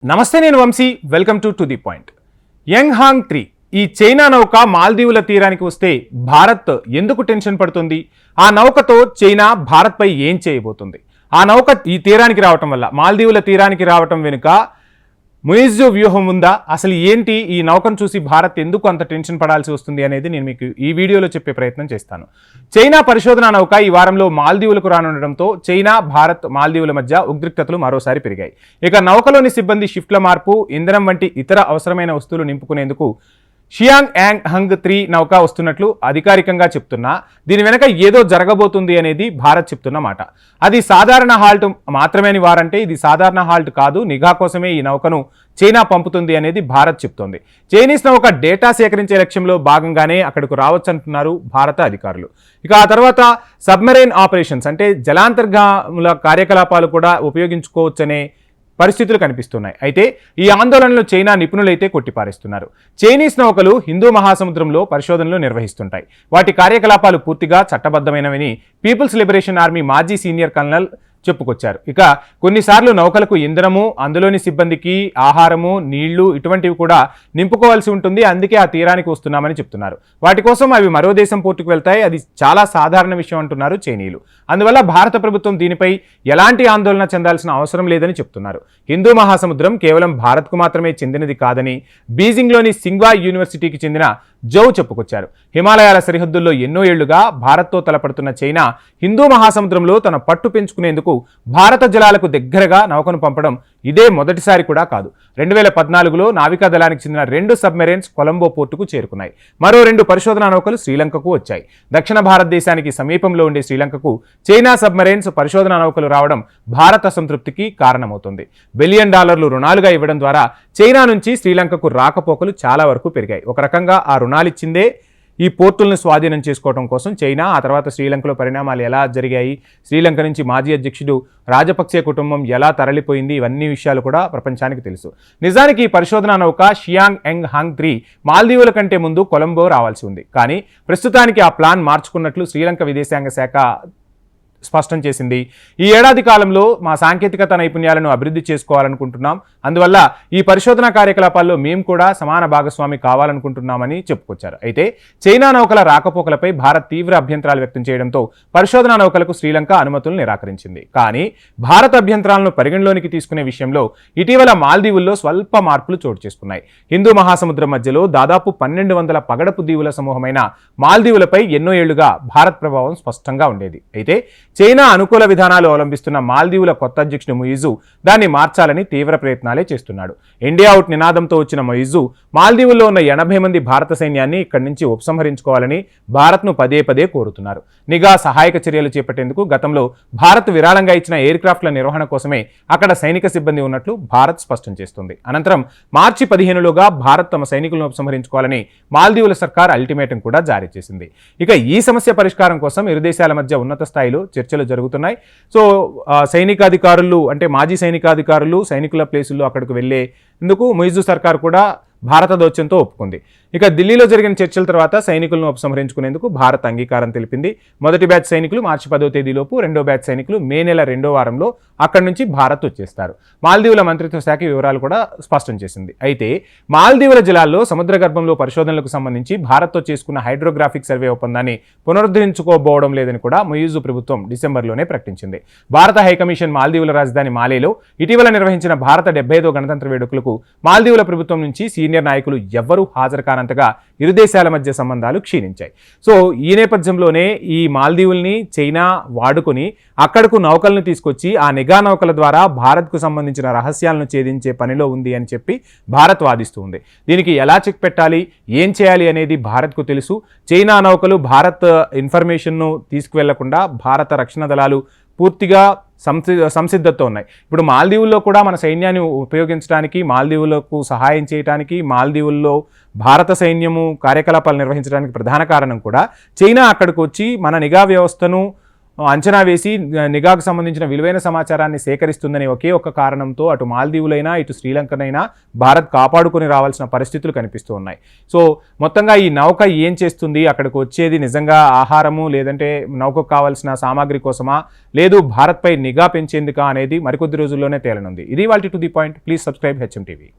నమస్తే, నేను Vamshi. Welcome to the point. యంగ్ హాంగ్ 3 ఈ చైనా నౌక మాల్దీవుల తీరానికి వస్తే భారత్ ఎందుకు టెన్షన్ పడుతుంది? ఆ నౌకతో చైనా భారత్పై ఏం చేయబోతుంది? ఆ నౌక ఈ తీరానికి రావటం వల్ల, మాల్దీవుల తీరానికి రావటం వెనుక ముయిజు వ్యూహం ఉందా? అసలు ఏంటి ఈ నౌకను చూసి భారత్ ఎందుకు అంత టెన్షన్ పడాల్సి వస్తుంది అనేది నేను మీకు ఈ వీడియోలో చెప్పే ప్రయత్నం చేస్తాను. చైనా పరిశోధనా నౌక ఈ వారంలో మాల్దీవులకు రానుండడంతో చైనా, భారత్, మాల్దీవుల మధ్య ఉద్రిక్తతలు మరోసారి పెరిగాయి. ఇక నౌకలోని సిబ్బంది షిఫ్ట్ల మార్పు, ఇంధనం వంటి ఇతర అవసరమైన వస్తువులు నింపుకునేందుకు షియాంగ్ యాంగ్ హంగ్ 3 నౌక వస్తున్నట్లు అధికారికంగా చెప్తున్నా, దీని వెనక ఏదో జరగబోతుంది అనేది భారత్ చెప్తున్న మాట. అది సాధారణ హాల్ట్ మాత్రమే అని వారంటే, ఇది సాధారణ హాల్ట్ కాదు, నిఘా కోసమే ఈ నౌకను చైనా పంపుతుంది అనేది భారత్ చెప్తోంది. చైనీస్ నౌక డేటా సేకరించే లక్ష్యంలో భాగంగానే అక్కడకు రావచ్చంటున్నారు భారత అధికారులు. ఇక ఆ తర్వాత సబ్మెరైన్ ఆపరేషన్స్ అంటే జలాంతర్గాముల కార్యకలాపాలు కూడా ఉపయోగించుకోవచ్చనే పరిస్థితులు కనిపిస్తున్నాయి. అయితే ఈ ఆందోళనలు చైనా నిపుణులైతే కొట్టిపారేస్తున్నారు. చైనీస్ నౌకలు హిందూ మహాసముద్రంలో పరిశోధనలు నిర్వహిస్తుంటాయి. వాటి కార్యకలాపాలు పూర్తిగా చట్టబద్ధమైనవని పీపుల్స్ లిబరేషన్ ఆర్మీ మాజీ సీనియర్ కల్నల్ చెప్పుకొచ్చారు. ఇక కొన్నిసార్లు నౌకలకు ఇంధనము, అందులోని సిబ్బందికి ఆహారము, నీళ్లు ఇటువంటివి కూడా నింపుకోవాల్సి ఉంటుంది. అందుకే ఆ తీరానికి వస్తున్నామని చెప్తున్నారు. వాటి కోసం అవి మరో దేశం పోర్టుకు వెళ్తాయి. అది చాలా సాధారణ విషయం అంటున్నారు చైనీయులు. అందువల్ల భారత ప్రభుత్వం దీనిపై ఎలాంటి ఆందోళన చెందాల్సిన అవసరం లేదని చెప్తున్నారు. హిందూ మహాసముద్రం కేవలం భారత్కు మాత్రమే చెందినది కాదని బీజింగ్లోని సింగ్వా యూనివర్సిటీకి చెందిన జౌ చెప్పుకొచ్చారు. హిమాలయాల సరిహద్దుల్లో ఎన్నో ఏళ్లుగా భారత్తో తలపడుతున్న చైనా హిందూ మహాసముద్రంలో తన పట్టు పెంచుకునేందుకు భారత జలాలకు దగ్గరగా నౌకను పంపడం ఇదే మొదటిసారి కూడా కాదు. 2014లో నావికా దళానికి చెందిన 2 సబ్మెరైన్స్ కొలంబో పోర్టుకు చేరుకున్నాయి. మరో 2 పరిశోధనా నౌకలు శ్రీలంకకు వచ్చాయి. దక్షిణ భారతదేశానికి సమీపంలో ఉండే శ్రీలంకకు చైనా సబ్మెరైన్స్, పరిశోధనా నౌకలు రావడం భారత సంతృప్తికి కారణమవుతుంది. $1 బిలియన్ రుణాలుగా ఇవ్వడం ద్వారా చైనా నుంచి శ్రీలంకకు రాకపోకలు చాలా వరకు పెరిగాయి. ఒక రకంగా ఆ రుణాలిచ్చిందే ఈ పోర్టులను స్వాధీనం చేసుకోవడం కోసం చైనా. ఆ తర్వాత శ్రీలంకలో పరిణామాలు ఎలా జరిగాయి, శ్రీలంక నుంచి మాజీ అధ్యక్షుడు రాజపక్సే కుటుంబం ఎలా తరలిపోయింది, ఇవన్నీ విషయాలు కూడా ప్రపంచానికి తెలుసు. నిజానికి ఈ పరిశోధనా నౌక షియాంగ్ యాంగ్ హంగ్ 3 మాల్దీవుల కంటే ముందు కొలంబో రావాల్సి ఉంది. కానీ ప్రస్తుతానికి ఆ ప్లాన్ మార్చుకున్నట్లు శ్రీలంక విదేశాంగ శాఖ స్పష్టం చేసింది. ఈ ఏడాది కాలంలో మా సాంకేతికత నైపుణ్యాలను అభివృద్ధి చేసుకోవాలనుకుంటున్నాం. అందువల్ల ఈ పరిశోధనా కార్యకలాపాల్లో మేము కూడా సమాన భాగస్వామి కావాలనుకుంటున్నామని చెప్పుకొచ్చారు. అయితే చైనా నౌకల రాకపోకలపై భారత్ తీవ్ర అభ్యంతరాలు వ్యక్తం చేయడంతో పరిశోధనా నౌకలకు శ్రీలంక అనుమతులు నిరాకరించింది. కానీ భారత అభ్యంతరాలను పరిగణలోనికి తీసుకునే విషయంలో ఇటీవల మాల్దీవుల్లో స్వల్ప మార్పులు చోటు చేసుకున్నాయి. హిందూ మహాసముద్రం మధ్యలో దాదాపు 1200 పగడపు దీవుల సమూహమైన మాల్దీవులపై ఎన్నో ఏళ్లుగా భారత్ ప్రభావం స్పష్టంగా ఉండేది. అయితే చైనా అనుకూల విధానాలు అవలంబిస్తున్న మాల్దీవుల కొత్త అధ్యక్షుడు ముయిజు దాన్ని మార్చాలని తీవ్ర ప్రయత్నాలే చేస్తున్నాడు. ఇండియా అవుట్ నినాదంతో వచ్చిన ముయిజు మాల్దీవుల్లో ఉన్న 80 మంది భారత సైన్యాన్ని ఇక్కడి నుంచి ఉపసంహరించుకోవాలని భారత్ను పదే పదే కోరుతున్నారు. నిఘా, సహాయక చర్యలు చేపట్టేందుకు గతంలో భారత్ విరాళంగా ఇచ్చిన ఎయిర్ క్రాఫ్ట్ల నిర్వహణ కోసమే అక్కడ సైనిక సిబ్బంది ఉన్నట్లు భారత్ స్పష్టం చేస్తుంది. అనంతరం మార్చి 15లోగా భారత్ తమ సైనికులను ఉపసంహరించుకోవాలని మాల్దీవుల సర్కార్ అల్టిమేటం కూడా జారీ చేసింది. ఇక ఈ సమస్య పరిష్కారం కోసం ఇరు దేశాల మధ్య ఉన్నత స్థాయిలో చర్చలు జరుగుతున్నాయి. సో సైనికాధికారులు అంటే మాజీ సైనికాధికారులు సైనికుల ప్లేసుల్లో అక్కడికి వెళ్లేందుకు ముయిజు సర్కార్ కూడా భారత దౌత్యంతో ఒప్పుకుంది. ఇక ఢిల్లీలో జరిగిన చర్చల తర్వాత సైనికులను ఉపసంహరించుకునేందుకు భారత్ అంగీకారం తెలిపింది. మొదటి బ్యాచ్ సైనికులు మార్చి 10వ తేదీలోపు, రెండో బ్యాచ్ సైనికులు మే నెల 2వ వారంలో అక్కడి నుంచి భారత్ వచ్చేస్తారు. మాల్దీవుల మంత్రిత్వ శాఖ వివరాలు కూడా స్పష్టం చేసింది. అయితే మాల్దీవుల జలాల్లో సముద్ర గర్భంలో పరిశోధనలకు సంబంధించి భారత్తో చేసుకున్న హైడ్రోగ్రాఫిక్ సర్వే ఒప్పందాన్ని పునరుద్ధరించుకోబోవడం లేదని కూడా ముయిజు ప్రభుత్వం డిసెంబర్లోనే ప్రకటించింది. భారత హైకమిషన్ మాల్దీవుల రాజధాని మాలేలో ఇటీవల నిర్వహించిన భారత 75వ గణతంత్ర వేడుకలకు మాల్దీవుల ప్రభుత్వం నుంచి సీనియర్ నాయకులు ఎవ్వరూ హాజరు కానంతగా ఇరు దేశాల మధ్య సంబంధాలు క్షీణించాయి. సో ఈ నేపథ్యంలోనే ఈ మాల్దీవుల్ని చైనా వాడుకొని అక్కడకు నౌకలను తీసుకొచ్చి ఆ నిఘా నౌకల ద్వారా భారత్కు సంబంధించిన రహస్యాలను ఛేదించే పనిలో ఉంది అని చెప్పి భారత్ వాదిస్తూ ఉంది. దీనికి ఎలా చెక్ పెట్టాలి, ఏం చేయాలి అనేది భారత్కు తెలుసు. చైనా నౌకలు భారత్ ఇన్ఫర్మేషన్ను తీసుకువెళ్లకుండా భారత రక్షణ దళాలు పూర్తిగా సంసిద్ధతతో ఉన్నాయి. ఇప్పుడు మాల్దీవుల్లో కూడా మన సైన్యాన్ని ఉపయోగించడానికి, మాల్దీవులకు సహాయం చేయడానికి, మాల్దీవుల్లో భారత సైన్యము కార్యకలాపాలు నిర్వహించడానికి ప్రధాన కారణం కూడా చైనా అక్కడికి వచ్చి మన నిఘా వ్యవస్థను అంచనా వేసి నిఘాకు సంబంధించిన విలువైన సమాచారాన్ని సేకరిస్తుందనే ఒకే ఒక్క కారణంతో అటు మాల్దీవులైనా ఇటు శ్రీలంకనైనా భారత్ కాపాడుకొని రావాల్సిన పరిస్థితులు కనిపిస్తూ ఉన్నాయి. సో మొత్తంగా ఈ నౌక ఏం చేస్తుంది, అక్కడికి వచ్చేది నిజంగా ఆహారము లేదంటే నౌకకు కావాల్సిన సామాగ్రి కోసమా, లేదు భారత్పై నిఘా పెంచేందుకా అనేది మరికొద్ది రోజుల్లోనే తేలనుంది. ఇది వాల్టి to the point. Please subscribe HM TV.